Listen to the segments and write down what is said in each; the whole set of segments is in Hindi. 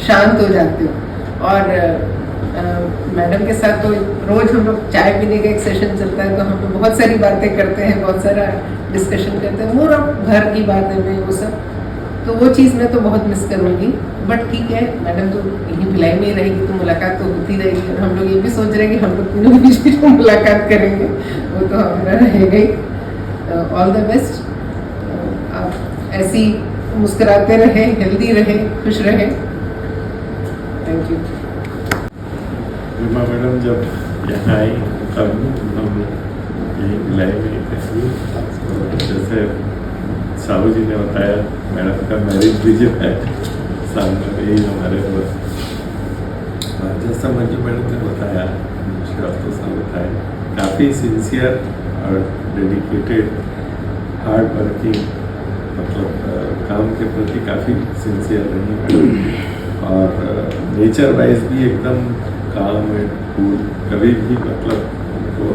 शांत हो जाते हो। और मैडम के साथ तो रोज हम लोग चाय पीने का एक सेशन चलता है, तो हम लोग बहुत सारी बातें करते हैं, बहुत सारा डिस्कशन करते हैं, मोर ऑफ घर की बातें में वो सब। तो वो चीज़ मैं तो बहुत मिस करूँगी। बट ठीक है, मैडम तो यहीं भिलाई में ही रहेगी, तो मुलाकात तो होती रहेगी। और हम लोग ये भी सोच रहे हैं कि हम लोग तीनों के बीच में मुलाकात करेंगे, वो तो हमारा रहेगा ही। All the best. आप ऐसी मुस्कुराते रहे, हेल्दी रहे, खुश रहे। Thank you. रीमा मैडम जब यहाँ आई तब हम यहीं भिलाई में थे। जैसे साहू जी ने बताया, मैडम का मैरिज भी जो है सामने यही हमारे जैसा मंजू मैडम ने बताया, श्रीवास्तव साहब बताया, काफ़ी सिंसियर और डेडिकेटेड, हार्ड वर्किंग, मतलब काम के प्रति काफ़ी सिंसियर रही मैडम। और नेचर वाइज भी एकदम काम एंड कूल, कभी भी मतलब उनको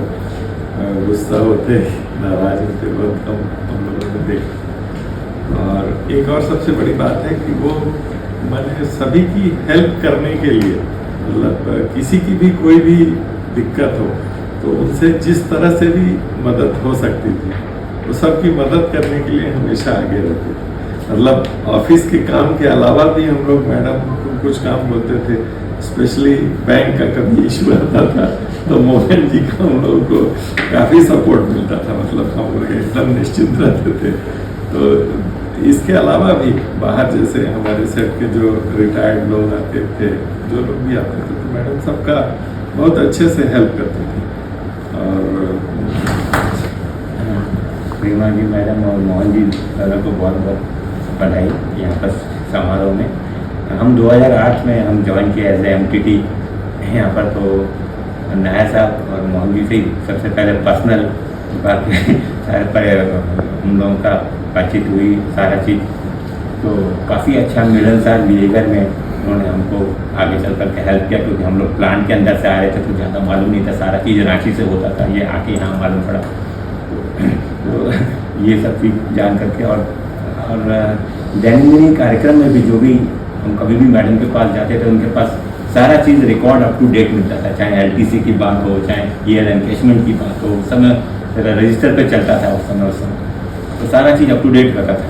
गुस्सा होते, नाराज होते बहुत कम हम लोगों ने देखा। और एक और सबसे बड़ी बात है कि वो मैंने सभी की हेल्प करने के लिए, मतलब किसी की भी कोई भी दिक्कत हो तो उनसे जिस तरह से भी मदद हो सकती थी वो सबकी मदद करने के लिए हमेशा आगे रहते थे। मतलब ऑफिस के काम के अलावा भी हम लोग मैडम को कुछ काम बोलते थे, स्पेशली बैंक का कभी इशू आता था तो मोहन जी का हम लोगों को काफ़ी सपोर्ट मिलता था, मतलब हम लोग एकदम निश्चिंत रहते थे। तो इसके अलावा भी बाहर जैसे हमारे सेट के जो रिटायर्ड लोग आते थे, जो लोग भी आते थे, तो मैडम सबका बहुत अच्छे से हेल्प करती थी। और रीमा जी मैडम और मोहन जी दोनों को बहुत बहुत बधाई यहाँ पर समारोह में। हम 2008 में हम ज्वाइन किए एज ए MTT यहाँ पर। तो नायर साहब और मोहन जी से ही सबसे पहले पर्सनल बात पर हम लोगों का बातचीत हुई, सारा चीज़। तो काफ़ी अच्छा मिलनसार बिहेवियर में उन्होंने हमको आगे चल कर के हेल्प किया, क्योंकि हम लोग प्लान के अंदर से आ रहे थे तो ज़्यादा मालूम नहीं था, सारा चीज़ रांची से होता था, ये आके यहाँ मालूम पड़ा। तो ये सब चीज़ जान करके और दैनिक कार्यक्रम में भी जो भी हम कभी भी मैडम के पास जाते थे, उनके पास सारा चीज़ रिकॉर्ड अप टू डेट मिलता था, चाहे LTC की बात हो, चाहे ईयर एनकेशमेंट की बात हो, उस समय रजिस्टर पे चलता था उस समय, तो सारा चीज़ अप टू डेट रहता था।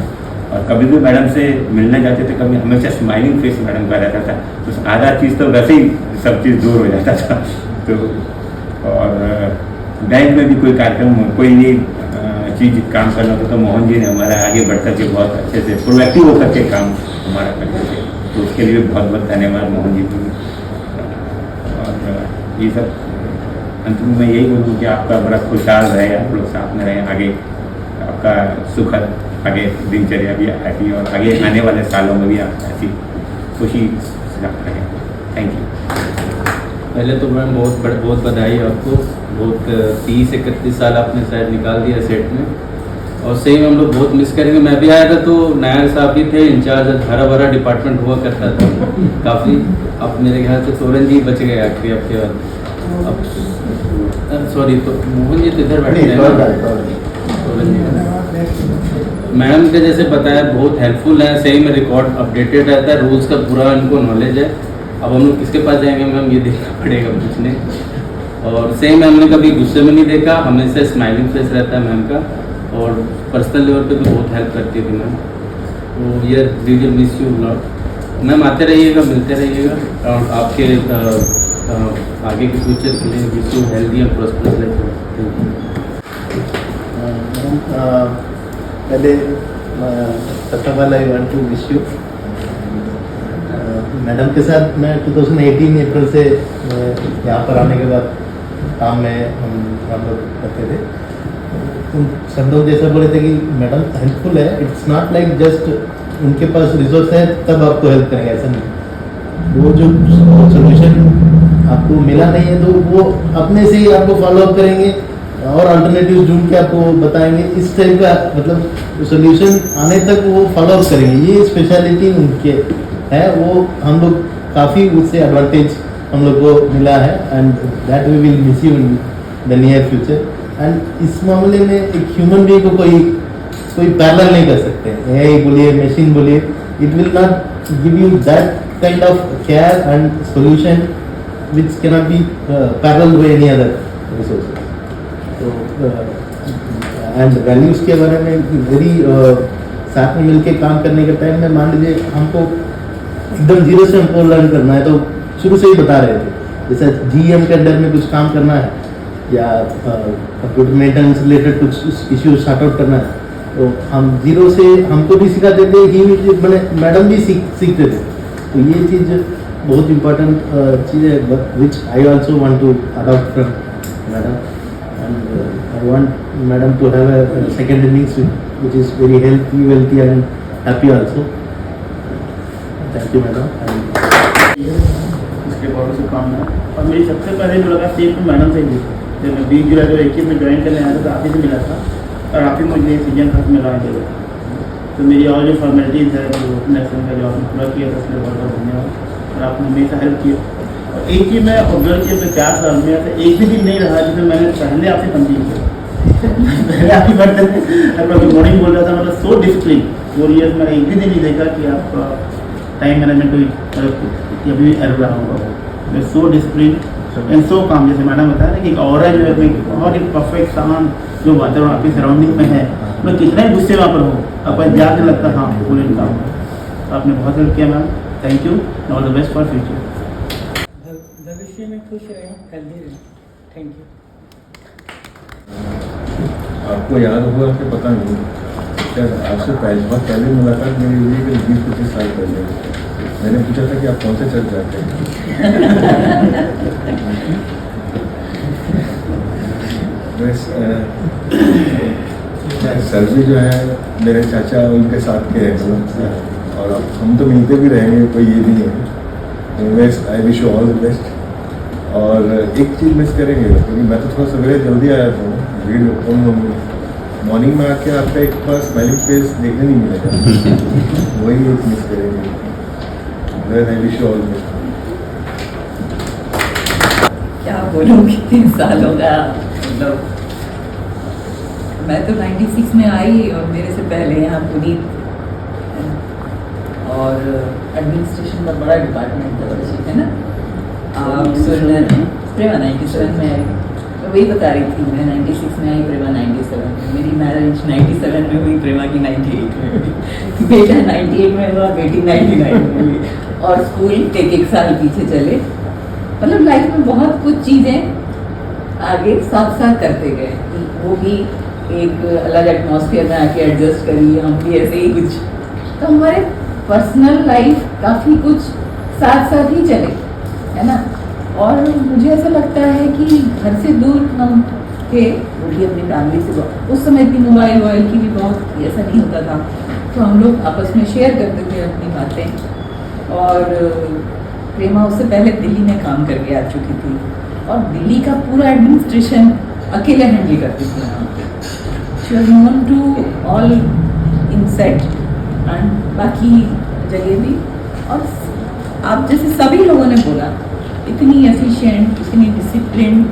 और कभी भी मैडम से मिलने जाते थे, कभी हमेशा स्माइलिंग फेस मैडम का रहता था, तो आधा चीज़ तो वैसे ही सब चीज़ दूर हो जाता था। तो और बैंक में भी कोई कार्यक्रम, कोई भी चीज़ काम करना होता तो मोहन जी ने हमारा आगे बढ़ कर के बहुत अच्छे से प्रोएक्टिव होकर के काम हमारा करते थे, तो उसके लिए बहुत बहुत धन्यवाद मोहन जी को। और ये सब अंतिम में यही बोलूँ कि आपका बड़ा खुशहाल रहे, आप लोग साथ में रहें, आगे आपका सुखद आगे दिनचर्या भी ऐसी और आगे आने वाले सालों में भी आप ऐसी खुशी से रहें। Thank you. पहले तो मैम बहुत बधाई आपको, बहुत 30-31 साल आपने शायद निकाल दिया सेट में, और सही में हम लोग बहुत मिस करेंगे। मैं भी आया था तो नायर साहब भी थे इंचार्ज, हरा भरा डिपार्टमेंट हुआ करता था काफ़ी। अब मेरे ख्याल से सोरेन जी बच गए आखिरी आपके बाद। अब सॉरी, तो मोहन जी तो इधर बैठे हैं, सोरेन जी मैडम के जैसे बताया बहुत हेल्पफुल है, सही में रिकॉर्ड अपडेटेड रहता है, रूल्स का पूरा इनको नॉलेज है। अब हम लोग किसके पास जाएंगे मैम, ये देखना पड़ेगा पूछने। और सेम में हमने कभी गुस्से में नहीं देखा, हमेशा स्माइलिंग फेस रहता है मैम का, और पर्सनल लेवल पे तो बहुत हेल्प करती थी मैम। तो ये we will miss you lot ma'am. आते रहिएगा, मिलते रहिएगा, और आपके आगे के फ्यूचर के लिए wish you healthy and prosperous life. पहले first of all I want to wish you. Madam के साथ मैं 2018 अप्रैल से यहाँ पर आने के बाद काम में हम लोग करते थे। तुम सब लोग जैसा बोले थे कि मैडम हेल्पफुल है, इट्स नॉट लाइक जस्ट उनके पास रिसोर्स है तब आपको हेल्प करेंगे, ऐसा नहीं। वो जो सोल्यूशन आपको मिला नहीं है तो वो अपने से ही आपको फॉलो अप करेंगे और अल्टरनेटिव ढूंढ के आपको बताएंगे। इस टाइप का मतलब सोल्यूशन आने तक वो फॉलो अप करेंगे, ये स्पेशलिटी उनके है। वो हम लोग काफ़ी उससे एडवांटेज हम लोग को मिला है, and that we will miss you in the near future. And इस मामले में एक ह्यूमन बीइंग को कोई पैरेलल नहीं कर सकते। AI बोलिए, मशीन बोलिए, it will not give you that kind of care and solution which cannot be paralleled by any other resources. So and values के बारे में very साथ में मिलके काम करने के टाइम में मान लीजिए हमको एकदम जीरो से हमको लर्न करना है, तो शुरू से ही बता रहे थे जैसे GM के अंडर में कुछ काम करना है या कंप्यूटर मेंटेनेंस रिलेटेड कुछ इश्यू स्टार्ट आउट करना है, तो हम जीरो से हमको भी सिखाते थे, ही मैंने मैडम भी सीखते थे। तो ये चीज़ बहुत इम्पोर्टेंट चीज़ है which I also want to adopt from madam, and I want madam to have a second innings which is very healthy wealthy and happy also. Thank you madam. इसके बहुत शुभकामनाएं। और मेरी सबसे पहले मुलाकात सीट तो मैडम से ही थी, जब मैं 20 जुलाई 2021 में ज्वाइन करने आया था तो आप ही से मिला था, और आप ही मुझे सीजन खत में लगा दिया। तो मेरी और जो फॉर्मेलिटीज़ है जो नेक्सन का जो आपने पूरा किया था उसके लिए बहुत बहुत धन्यवाद, और आपने हमेशा हेल्प किया। और एक चीज़ मैं ऑब्जर्व किया तो 4 साल में ऐसा एक भी दिन नहीं रहा जिसमें मैंने पहले आपसे कंप्लीट किया। पहले आपकी बर्थडे में गुड मॉर्निंग बोल रहा था, मतलब सो डिसिप्लिन 4 ईयर्स में एक भी दिन नहीं देखा कि आप टाइम मैनेजमेंट कोई अभी भी एरर रहा होगा। मैं सो डिसिप्लिन एंड सो काम, जैसे मैडम बताया ना कि एक ऑरा जो है बहुत ही परफेक्ट सामान जो वातावरण आपकी सराउंडिंग में है, मैं कितना ही गुस्से वहाँ पर हो आपको जाके लगता हाँ पूरे काम। तो आपने बहुत हेल्प किया ma'am, thank you, all the best for future. भविष्य में खुश रहें, हेल्दी रहें, थैंक यू। आपको याद होगा कि पता नहीं, शायद आपसे बहुत पहले मुलाकात मेरी हुई कि 20-25 साल पहले मैंने पूछा था कि आप कौन से चर्च जाते हैं। बस सर्वे जो है मेरे चाचा उनके साथ के हैं, और हम तो मिलते भी रहेंगे, कोई ये नहीं है। Best, I wish you all the best. और एक चीज़ मिस करेंगे क्योंकि मैं तो थोड़ा सवेरे जल्दी आया था, भीड़ मॉर्निंग में आके आपका एक बार स्माइलिंग फेस देखने नहीं मिलेगा, वही एक मिस करेंगे। I wish you all best. क्या बोलूँ, कितने साल हो गया, मतलब मैं तो 96 में आई और मेरे से पहले यहाँ पुनीत, और एडमिनिस्ट्रेशन का बड़ा डिपार्टमेंट है ना, आप प्रेमा 97 में आई, तो वही बता रही थी, मैं 96 में आई, प्रेमा 97 में, मेरी मैरिज 97 में हुई, प्रेमा की 98 में हुई, बेटा 98 में हुआ, बेटी 99 में हुई, और स्कूल एक साल पीछे चले। मतलब लाइफ में बहुत कुछ चीज़ें आगे साथ साथ करते गए, वो भी एक अलग एटमॉस्फेयर में आके एडजस्ट करी, हम भी ऐसे ही कुछ, तो हमारे पर्सनल लाइफ काफ़ी कुछ साथ साथ ही चले, है ना। और मुझे ऐसा लगता है कि घर से दूर हम थे, वो भी अपनी फैमिली से, उस समय भी मोबाइल वोबाइल की भी बहुत ऐसा नहीं होता था, तो हम लोग आपस में शेयर करते थे अपनी बातें। और प्रेमा उससे पहले दिल्ली में काम करके आ चुकी थी, और दिल्ली का पूरा एडमिनिस्ट्रेशन अकेले हैंडल करती थी यहाँ पे। She was known to all in set and बाकी जगह भी, और आप जैसे सभी लोगों ने बोला, इतनी एफिशिएंट, इतनी डिसिप्लिन,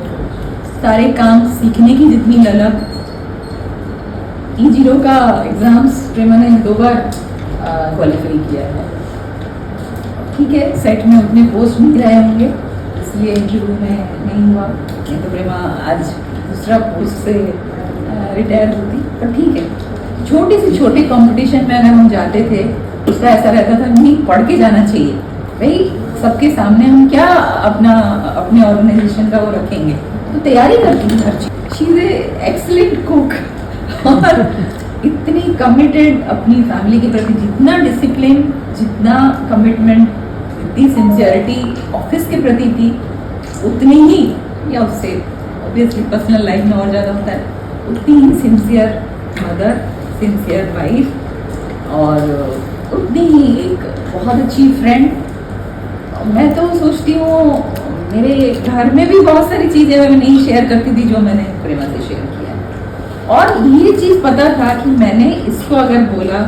सारे काम सीखने की जितनी ललक। E0 का एग्ज़ाम्स प्रेमा ने 2 बार क्वालिफाई किया है, ठीक है, सेट में उतने पोस्ट नहीं रहे होंगे इसलिए इंटरव्यू में नहीं हुआ, नहीं तो प्रेमा आज दूसरा पोस्ट से रिटायर होती। पर ठीक है, छोटे से छोटे कंपटीशन में अगर हम जाते थे, उसका ऐसा रहता था नहीं पढ़ के जाना चाहिए, भाई सबके सामने हम क्या अपने ऑर्गेनाइजेशन का वो रखेंगे, तो तैयारी करती थी हर चीज़। शी इज एक्सीलेंट कुक, और इतनी कमिटेड अपनी फैमिली के प्रति, जितना डिसिप्लिन, जितना कमिटमेंट, इतनी सिंसियरिटी ऑफिस के प्रति थी, उतनी ही, या उससे ऑब्वियसली पर्सनल लाइफ में और ज़्यादा होता है, उतनी ही सिंसियर मदर, सिंसियर वाइफ, और उतनी ही एक बहुत अच्छी फ्रेंड। मैं तो सोचती हूँ मेरे घर में भी बहुत सारी चीज़ें मैं नहीं शेयर करती थी जो मैंने प्रेमा से शेयर किया, और ये चीज़ पता था कि मैंने इसको अगर बोला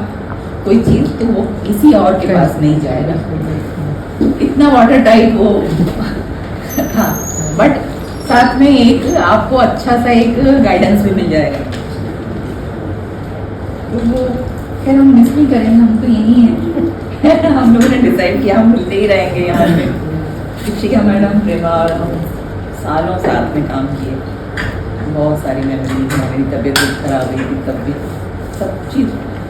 कोई चीज़ तो वो किसी और के पास नहीं जाएगा, इतना वाटर टाइप वो था। बट साथ में एक आपको अच्छा सा एक गाइडेंस भी मिल जाएगा, तो वो खैर हम मिस नहीं करेंगे, हम तो यही हैं। हम लोगों ने डिसाइड किया हम मिलते ही रहेंगे यहाँ पे। शिक्षिका मैडम, प्रेमा और हम सालों साथ में काम किए, बहुत सारी मेमोरीज हैं। मेरी तबीयत बहुत खराब हुई थी तब भी सब चीज़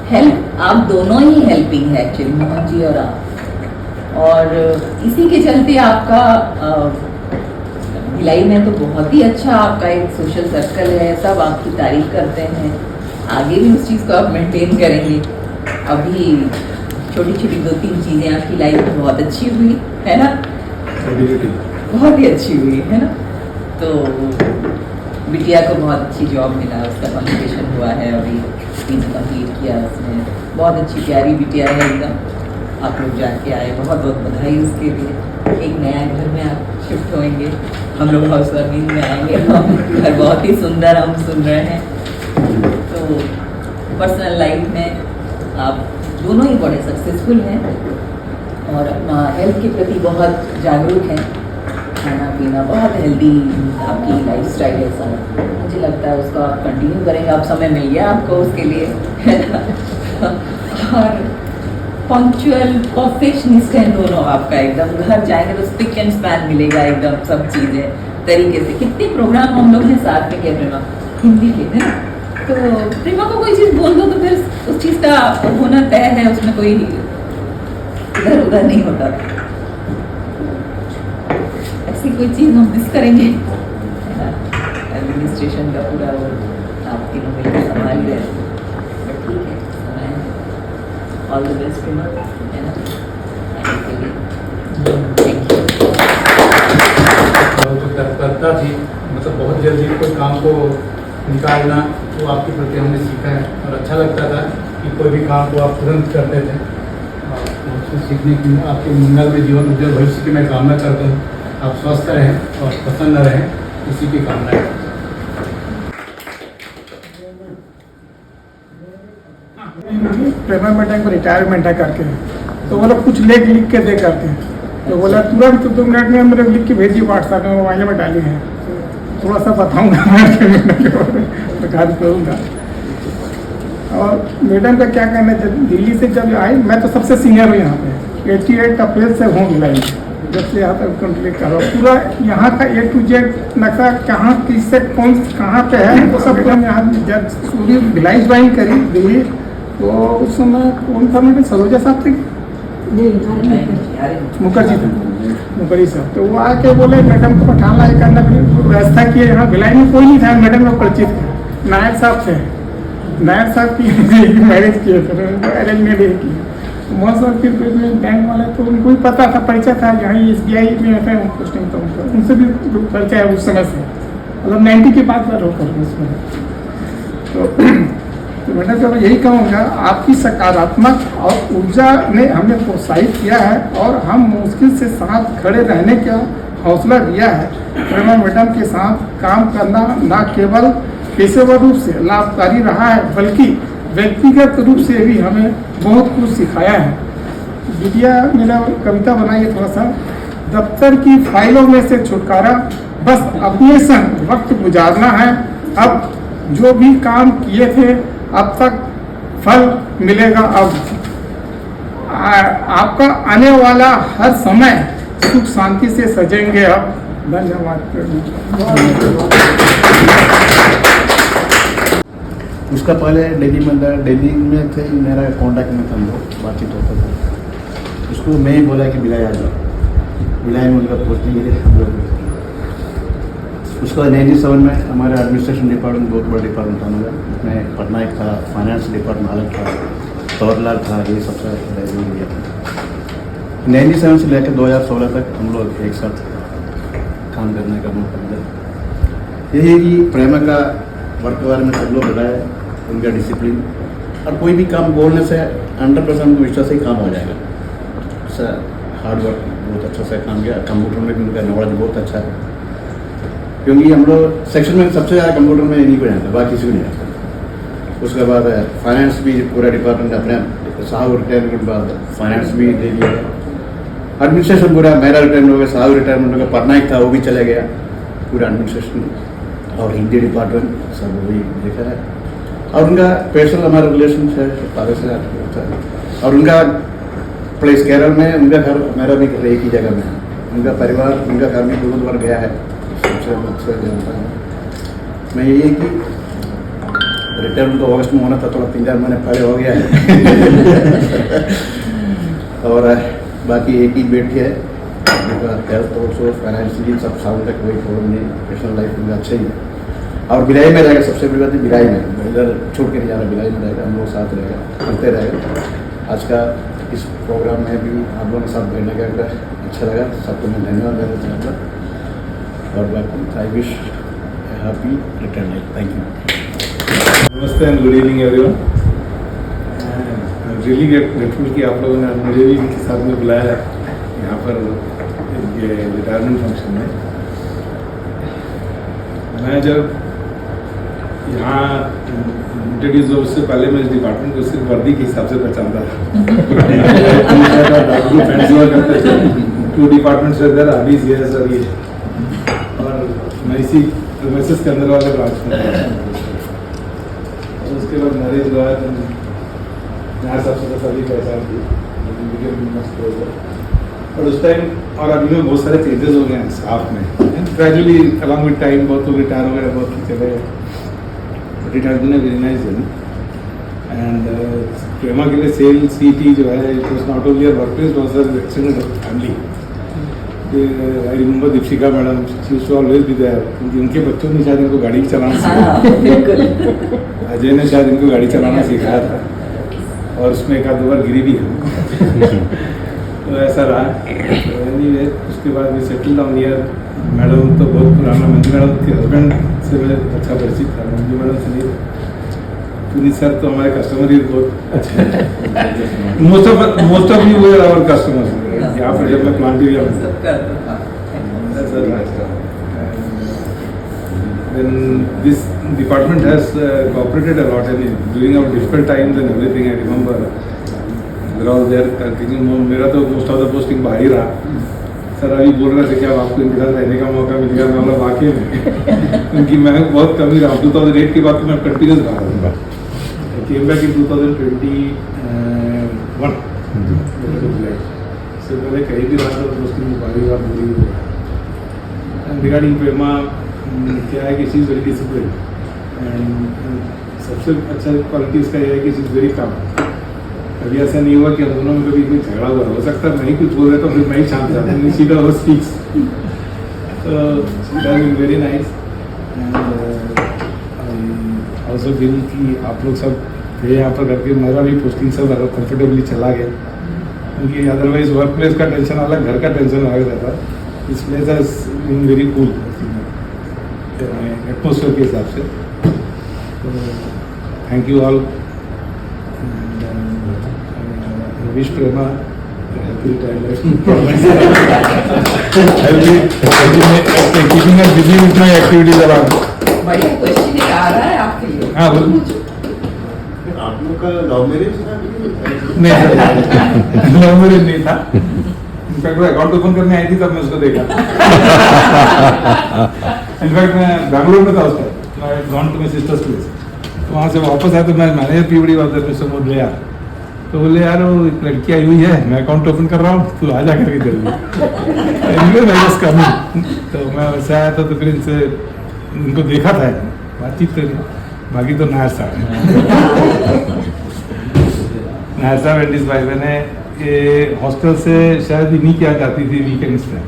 हेल्प, आप दोनों ही हेल्पिंग है एक्चुअली, मोहन जी और आप। और इसी के चलते आपका भिलाई में तो बहुत ही अच्छा आपका एक सोशल सर्कल है, सब आपकी तारीफ करते हैं। आगे भी उस चीज़ को आप मेंटेन करेंगे। अभी छोटी छोटी 2-3 चीज़ें आपकी लाइफ में बहुत अच्छी हुई है ना, बहुत ही अच्छी हुई है ना। तो बिटिया को बहुत अच्छी जॉब मिला, उसका कॉन्वोकेशन हुआ है, अभी कंप्लीट किया उसने, बहुत अच्छी प्यारी बिटिया है एकदम। आप लोग जाके आए, बहुत बहुत बधाई उसके लिए। एक नया घर में आप शिफ्ट होंगे, हम लोग हाउस वार्मिंग में आएंगे, घर बहुत ही सुंदर हम सुन रहे हैं। तो पर्सनल लाइफ में आप दोनों ही बड़े सक्सेसफुल हैं और अपना हेल्थ के प्रति बहुत जागरूक हैं। खाना पीना बहुत हेल्दी आपकी लाइफस्टाइल है सर, मुझे लगता है उसको आप कंटिन्यू करेंगे। आप समय मिल गया आपको उसके लिए, है ना। और पंक्चुअल परफेक्शनिस्ट हैं दोनों आपका, एकदम घर जाएंगे तो स्पिक एंड स्पैन मिलेगा एकदम सब चीज़ें तरीके से। कितने प्रोग्राम हम लोग ने साथ में किए प्रेमा, हिंदी के, है ना। तो प्रेमा को कोई चीज़ बोल दो तो फिर उस चीज़ का होना तय है, उसमें कोई इधर उधर नहीं होता। ऐसी कोई चीज़ हम मिस करेंगे, एडमिनिस्ट्रेशन का पूरा वो आप तीनों मिलकर संभाल रहे हैं, बट ठीक है, समय है। ऑल द बेस्ट प्रेमा, है ना, आगे के लिए। Thank you. जो तत्परता थी, मतलब बहुत जल्दी कोई काम को निकालना, वो आपके प्रति हमने सीखा है और अच्छा लगता था कि कोई भी काम को आप तुरंत करते थे। और उससे सीखने की आपके मंगल में जीवन उज्जवल भविष्य की मैं कामना करता हूँ। आप स्वस्थ रहें और प्रसन्न रहें, इसी की कामना है। प्रेमा मैडम को रिटायरमेंट है करके, तो वो लोग कुछ लिख के दे करते हैं, तो बोला तुरंत 2 मिनट में मेरे लिख के भेजिए व्हाट्सएप में, मोबाइल में डाली है। थोड़ा सा बताऊंगा मैं करूँगा। और मैडम का क्या कहना है, दिल्ली से जब आई, मैं तो सबसे सीनियर हूँ यहाँ पे, 88 अप्रैल से हूँ भिलाई, जब से यहाँ तक कंप्लीट करो पूरा यहाँ का A to Z नक्शा, कहाँ किससे कौन कहाँ पे है, वो सब एकदम यहाँ। जब सूर्य भिलाई ज्वाइन करी दिल्ली, तो उस समय कौन था मैडम, सरोजा साहब थी, मुखर्जी थे, मुखर्जी साहब। तो वो आके बोले मैडम को पठान लाए करना, व्यवस्था किए। यहाँ भिलाई में कोई नहीं था, मैडम लोग परिचित थे, नायक साहब थे, नायक साहब की मैरिज किए थे, अरेंजमेंट किए। मौसम फिर बैंक वाले तो उनको भी पता था, परिचय था, यहाँ SBI में है पोस्टिंग, तो उनसे भी परिचय है उस समय से, मतलब 90 के बाद बार होकर उसमें। तो मैंने तो यही कहूँगा, आपकी सकारात्मक और ऊर्जा ने हमें प्रोत्साहित किया है और हम मुश्किल से साथ खड़े रहने का हौसला दिया है। प्रेमा मैडम के साथ काम करना न केवल पेशेवर रूप से लाभकारी रहा है, बल्कि व्यक्तिगत रूप से भी हमें बहुत कुछ सिखाया है। विद्या मेरा कविता बनाई है थोड़ा सा, दफ्तर की फाइलों में से छुटकारा, बस अपने संग वक्त गुजारना है। अब जो भी काम किए थे अब तक फल मिलेगा। अब आपका आने वाला हर समय सुख शांति से सजेंगे। अब धन्यवाद। उसका पहले दिल्ली में थे, मेरा कॉन्टैक्ट में था, हम लोग बातचीत होता था। उसको मैं ही बोला कि भिलाई आ जाओ, भिलाई में उनका पोस्टिंग है हम लोग। उसका 97 में हमारा एडमिनिस्ट्रेशन डिपार्टमेंट बहुत बड़ा डिपार्टमेंट था हमारा, उसमें पटनायक था, फाइनेंस डिपार्टमेंट अलग था, तौरलाल था, ये सबसे गया था। 97 से लेकर 2016 तक हम लोग एक साथ काम करने का मौका मिला। यही कि प्रेमा का वर्क के बारे में सब लोग बताए, उनका डिसिप्लिन, और कोई भी काम बोलने से 100% विश्वास से ही काम हो जाएगा। सर हार्ड वर्क बहुत अच्छा से काम किया, कंप्यूटर में भी उनका नॉलेज बहुत अच्छा है, क्योंकि हम लोग सेक्शन में सबसे ज़्यादा कंप्यूटर में इन्हीं को जानते हैं, बाकी किसी को नहीं जानते। उसके बाद फाइनेंस भी पूरा डिपार्टमेंट अपने साहब रिटायरमेंट के बाद फाइनेंस भी दे दिया। एडमिनिस्ट्रेशन पूरा मेरा रिटायरमेंट हो गया, साहब रिटायरमेंट हो गया, पटनायक था वो भी चले गया, पूरा एडमिनिस्ट्रेशन और हिंदी डिपार्टमेंट सब वही देखा है। और उनका पर्सनल हमारा रिलेशन है फादर से, और उनका प्लेस केरल में उनका घर मेरा भी घर एक ही जगह में है। उनका परिवार उनका घर भी बहुत बार गया है, सबसे अच्छा जानता हूँ मैं। यही है कि रिटर्न तो अगस्त में होना था, थोड़ा 3-4 महीने पहले हो गया है। और बाकी एक ही बेटी है, उनका हेल्थ ऑल्सो फाइनेंशियली सब साल तक कोई प्रॉब्लम नहीं, प्रोफेशनल लाइफ उनका अच्छा ही है। और बिलाई में रहेगा, सबसे बड़ी बात है बिलाई में, इधर छोड़ के नहीं जाना, बिलाई में रहेगा, हम लोग साथ रहेगा, करते रहेगा। आज का इस प्रोग्राम में भी आप लोगों के साथ बैठने का अच्छा लगा, सबको मैं धन्यवाद देना चाहूँगा। और बाकी I wish happy return life. Thank you. नमस्ते and good evening everyone. Really grateful कि आप लोगों ने मुझे भी इनके साथ में बुलाया है यहाँ पर ये रिटायरमेंट फंक्शन में। मैं जब यहाँ इंट्रोड्यूस हुआ उससे पहले मैं इस डिपार्टमेंट को सिर्फ वर्दी के हिसाब से पहचानता था। फ्रेंड्स हुआ करते थे, 2 डिपार्टमेंट्स इधर अभी सीएस और ये, और मैं इसी प्रीमिसेस के अंदर वाले ब्रांच में। उसके बाद मैरिज हुआ तो यहाँ सबसे सभी पहचान थी, और उस टाइम और अभी में बहुत सारे चेंजेस हो गए हैं स्टाफ में। ग्रेजुअली अलॉन्ग विद टाइम बहुत लोग रिटायर हो गए, बहुत चले गए, but it has been a very nice journey. And Prema के लिए सेल सीटी जो है, it was not only a work place, was a extended family. I remember Deepika madam, she used to always be there, क्योंकि उनके बच्चों ने शायद इनको गाड़ी चलाना सिखाया। अजय ने शायद इनको गाड़ी चलाना सिखाया था, और उसमें 1-2 बार गिरी भी है। तो ऐसा रहा। एनीवे उसके बाद भी सेटल डाउन ईयर। मैडम तो बहुत पुराना, मंजू मैडम के हस्बैंड से मैं अच्छा परिचित था। मंजू मैडम से नहीं, पुनीत सर तो हमारे कस्टमर ही बहुत अच्छे हैं। Most of you were our customers यहाँ पर जब मैं प्लांट एरिया में। Then this department has cooperated a lot, and during our difficult times and everything, I remember they're all there. मेरा तो मोस्ट ऑफ द पोस्टिंग बाहर ही रहा। सर अभी बोल रहे थे कि अब आपको इनके साथ रहने का मौका मिलेगा, मैं बोला वाकई में, क्योंकि मैं बहुत कम ही रहा। 2008 के बाद तो मैं कंटिन्यूस रहा हूँ। केम बैक इन 2021 से पहले कहीं भी रहा था पोस्टिंग बाहर ही बात बुरी। रिगार्डिंग प्रेमा क्या है कि she is very discipline, and सबसे अच्छा क्वालिटी इसका यह है कि शी इज़ वेरी काम। कभी ऐसा नहीं हुआ कि हम दोनों में कभी कोई झगड़ा हुआ, हो सकता है मैं ही कुछ बोल रहा था फिर मैं ही शांत जाता हूँ, सीधा वो स्पीक्स। तो very nice. And I also feel कि आप लोग सब थे यहाँ पर करके मेरा भी पोस्टिंग सब कंफर्टेबली चला गया, क्योंकि अदरवाइज वर्क प्लेस का टेंशन अलग, घर का टेंशन अलग रहता। This place has been very cool atmosphere के हिसाब से। Thank you all. Wish Prema happy retirement. Keeping us busy with my activities around. बढ़िया क्वेश्चन आ रहा है आपके लिए। हाँ बोलो। आप लोग का लव मैरिज था? नहीं, लव मैरिज नहीं था। इनफैक्ट वो अकाउंट ओपन करने आई थी तब मैं उसको देखा। इनफैक्ट मैं बैंगलोर में था उस टाइम, मैं gone to my sister's place. तो वहाँ से वापस आया तो मैं मैनेजर पीवड़ी वाले मिस्टर मोदले यार, तो बोले यार वो एक लड़की आई हुई है, मैं अकाउंट ओपन कर रहा हूँ, तू आ जा करके जल्दी। तो मैं वैसे आया था, तो फिर इनसे इनको देखा था, बातचीत करी, बाकी तो नायर साहब एंड इस भाई मैंने ये हॉस्टल से शायद इन्हीं क्या जाती थी वीकेंड्स में।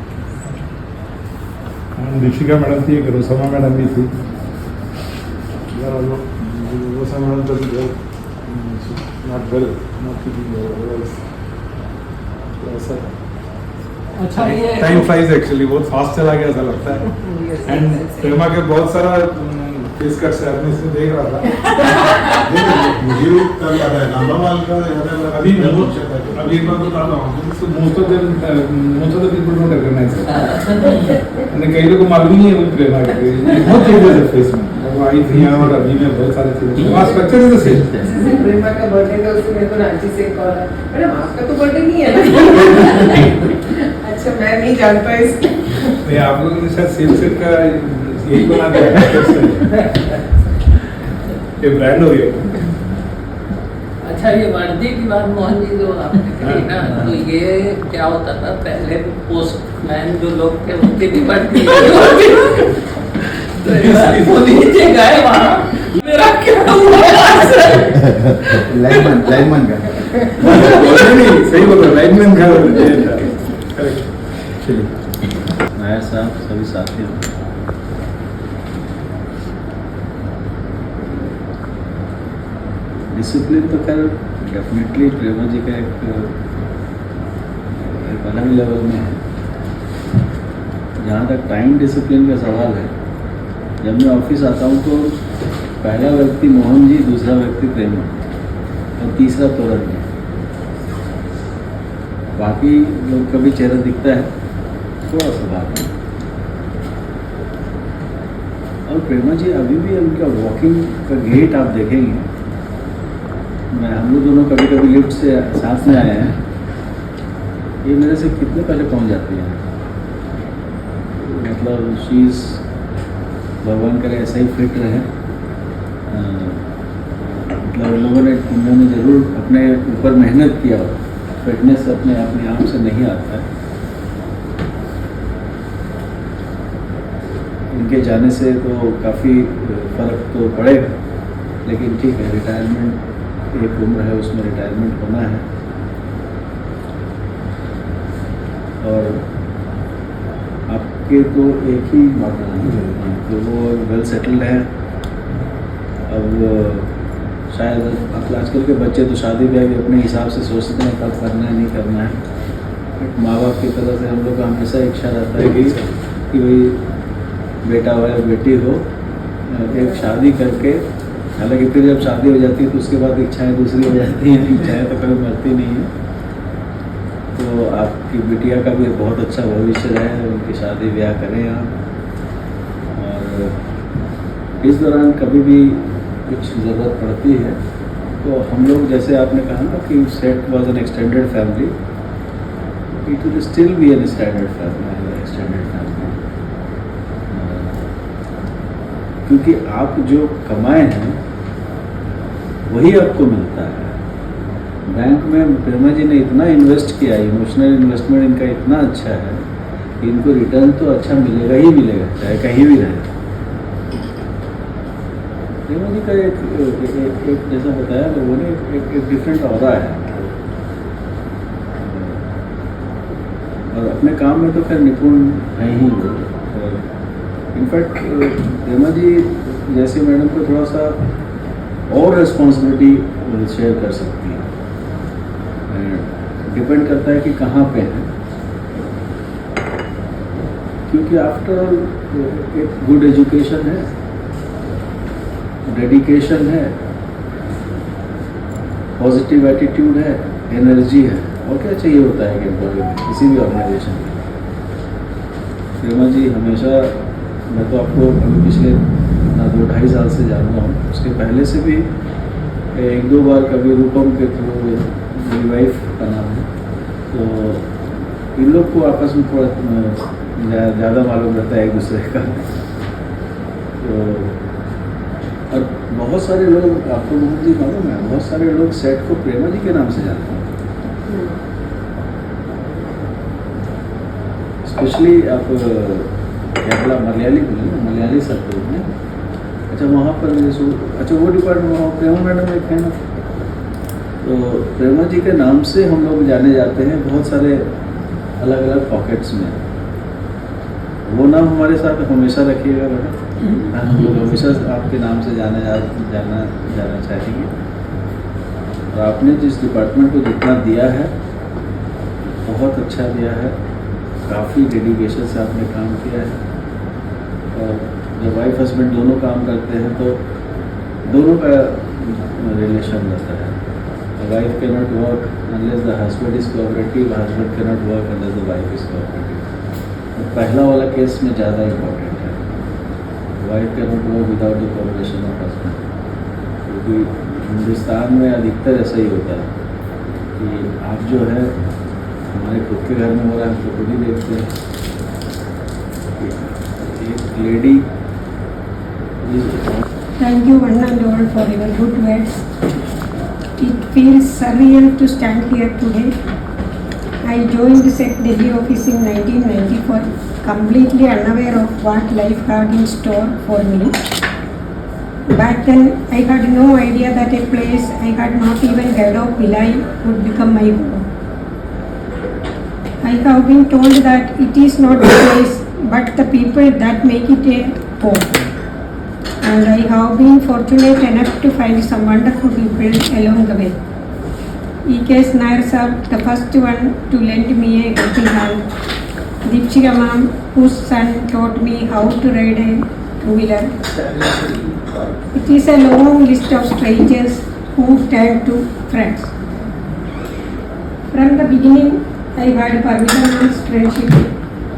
दीपिका मैडम थी, रोसमा मैडम भी थी। रोसमा मैडम तो नॉट वेल, नॉट ऐसा अच्छा ये टाइम फ्लाइज एक्चुअली, बहुत फास्ट चला गया ऐसा लगता है। एंड प्रेमा के बहुत सारा फेस कट्स है, मैं इसमें देख रहा था। मुझे कल याद है नामा वाल का याद है। अभी एक बात बताता हूँ, most of the people don't recognise it. कई लोगों को मालूम नहीं है वो प्रेमा के बहुत चेंजेस है फेस में। वो आई थी यहाँ और अभी में बहुत सारे चेंजेस। वहाँ स्ट्रक्चर इज द सेम। प्रेमा का बर्थडे था, उसमें मेरे को रांची से कॉल आया, मैडम आपका तो बर्थडे नहीं है ना? अच्छा मैं नहीं जानता इसको। नहीं, आप लोगों ने शायद सेल सेट का यही बना दिया, ये ब्रांड हो गया। अच्छा ये वर्दी की बात मोहन जी जो आपने थी ना, तो ये क्या होता था पहले पोस्टमैन जो लोग थे उनकी भी बढ़ती तो वो नीचे गए वहाँ मेरा क्या हुआ लाइनमैन का नहीं, सही बोल रहे हो, लाइनमैन का करेक्ट। चलिए नायर साहब सभी साथी हो, डिसिप्लिन तो खैर डेफिनेटली प्रेमा जी का एक अलग लेवल में है। जहाँ तक टाइम डिसिप्लिन का सवाल है, जब मैं ऑफिस आता हूँ तो पहला व्यक्ति मोहन जी, दूसरा व्यक्ति प्रेमा और तीसरा तोरण जी। बाकी लोग का भी चेहरा दिखता है थोड़ा सा बात है। और प्रेमा जी अभी भी उनका वॉकिंग का गेट आप देखेंगे, हम लोग दोनों कभी कभी लिफ्ट से साथ में आए हैं, ये मेरे से कितने पहले पहुंच जाती है। मतलब शीज़ भगवान करे ऐसा ही फिट रहे। मतलब लोगों ने उन्होंने ज़रूर अपने ऊपर मेहनत किया हो, फिटनेस अपने आप से नहीं आता है। उनके जाने से तो काफ़ी फ़र्क तो पड़ेगा, लेकिन ठीक है, रिटायरमेंट एक उम्र है, उसमें रिटायरमेंट होना है। और आपके तो एक ही मॉडल है तो वो वेल सेटल्ड है। अब शायद आजकल के बच्चे तो शादी ब्याह भी अपने हिसाब से सोचते हैं कब करना है नहीं करना है। माँ बाप की तरफ से हम लोग का हमेशा इच्छा रहता है कि भाई बेटा हो या बेटी हो, एक शादी करके, हालांकि फिर जब शादी हो जाती है तो उसके बाद इच्छाएं दूसरी हो जाती हैं, इच्छाएं तो कभी मरती नहीं है। तो आपकी बिटिया का भी बहुत अच्छा भविष्य रहे, उनकी शादी ब्याह करें आप। और इस दौरान कभी भी कुछ ज़रूरत पड़ती है तो हम लोग, जैसे आपने कहा ना कि set was an extended family, it will still be N extended family. क्योंकि आप जो कमाए हैं वही आपको मिलता है। बैंक में प्रेमा जी ने इतना इन्वेस्ट किया, इमोशनल इन्वेस्टमेंट इनका इतना अच्छा है कि इनको रिटर्न तो अच्छा मिलेगा ही मिलेगा, चाहे कहीं भी रहे। प्रेमा जी का एक जैसा बताया लोगों ने, एक डिफरेंट ऑरा है। और अपने काम में तो खैर निपुण है ही वो। इनफैक्ट प्रेमा जी जैसे मैडम को थोड़ा सा और रिस्पॉन्सिबिलिटी शेयर कर सकती है। डिपेंड करता है कि कहाँ पे हैं, क्योंकि आफ्टर ऑल एक गुड एजुकेशन है, डेडिकेशन है, पॉजिटिव एटीट्यूड है, एनर्जी है, और क्या चाहिए होता है कि एम्प्लॉय में किसी भी ऑर्गेनाइजेशन में। प्रेमा जी हमेशा, मैं तो आपको अभी पिछले 2-2.5 साल से जान रहा हूँ, उसके पहले से भी 1-2 बार कभी रूपम के थ्रू, मेरी वाइफ का नाम है, तो इन लोग को आपस में थोड़ा ज़्यादा मालूम रहता है एक दूसरे का। तो और बहुत सारे लोग, आपको बहुत जी मालूम है, बहुत सारे लोग सेट को प्रेमा जी के नाम से जानते हैं। स्पेशली आप केरला मलयाली बोले ना, मलयाली शब्द में, अच्छा वहाँ पर अच्छा वो डिपार्टमेंट वहाँ प्रेमा मैडम एक है ना, तो प्रेमा जी के नाम से हम लोग जाने जाते हैं बहुत सारे अलग अलग पॉकेट्स में। वो नाम हमारे साथ हमेशा रखिएगा बेटा, हम लोग हमेशा आपके नाम से जाना चाहेंगे। और आपने जिस डिपार्टमेंट को जितना दिया है बहुत अच्छा दिया है, काफ़ी डेडिकेशन से आपने काम किया है। और जब वाइफ हस्बैंड दोनों काम करते हैं तो दोनों का रिलेशन रहता है। Wife can not work unless the husband is cooperative, husband can not work unless the wife is cooperative. पहला वाला केस में ज़्यादा इम्पोर्टेंट है, wife can not work without the cooperation of husband. क्योंकि हिंदुस्तान में अधिकतर ऐसा ही होता है कि आप जो है, हमारे खुद के घर में हो रहा है, हम तो खुद ही देखते हैं। एक lady, Thank you one and all for your good words. feels surreal to stand here today. I joined SET Delhi office in 1994, completely unaware of what life had in store for me. Back then, I had no idea that a place I had not even heard of, Bhilai, would become my home. I have been told that it is not the place, but the people that make it a home. And I have been fortunate enough to find some wonderful people along the way. E.K. Nair Saab, the first one to lend me a helping hand. Deepshika ma'am, whose son taught me how to ride a two-wheeler. It is a long list of strangers who turned to friends. From the beginning, I had Parvita ma'am's friendship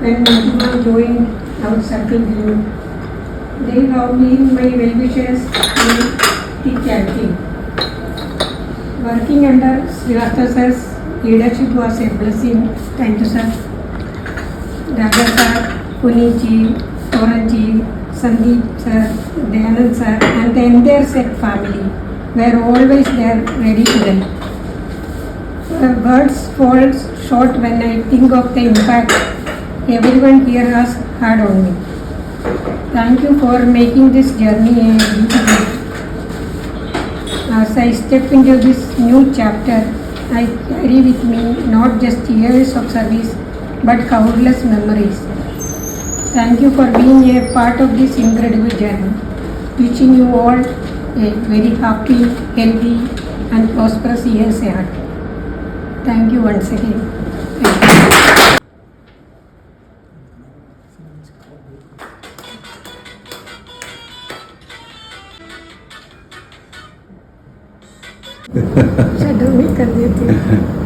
when Manju joined our circle group. They have been my well-wishers in thick and thin. Working under Srivastava sir's leadership was a blessing. Thank you, sir. Raja sir, Puneet ji, Toran ji, Sandeep sir, Dayanand sir, and the entire SET family were always there ready to help. Words fall short when I think of the impact everyone here has had on me. Thank you for making this journey a beautiful. As I step into this new chapter, I carry with me not just years of service, but countless memories. Thank you for being a part of this incredible journey. Wishing you all a very happy, healthy, and prosperous years ahead. Thank you once again. Shadow में कर देती हूँ।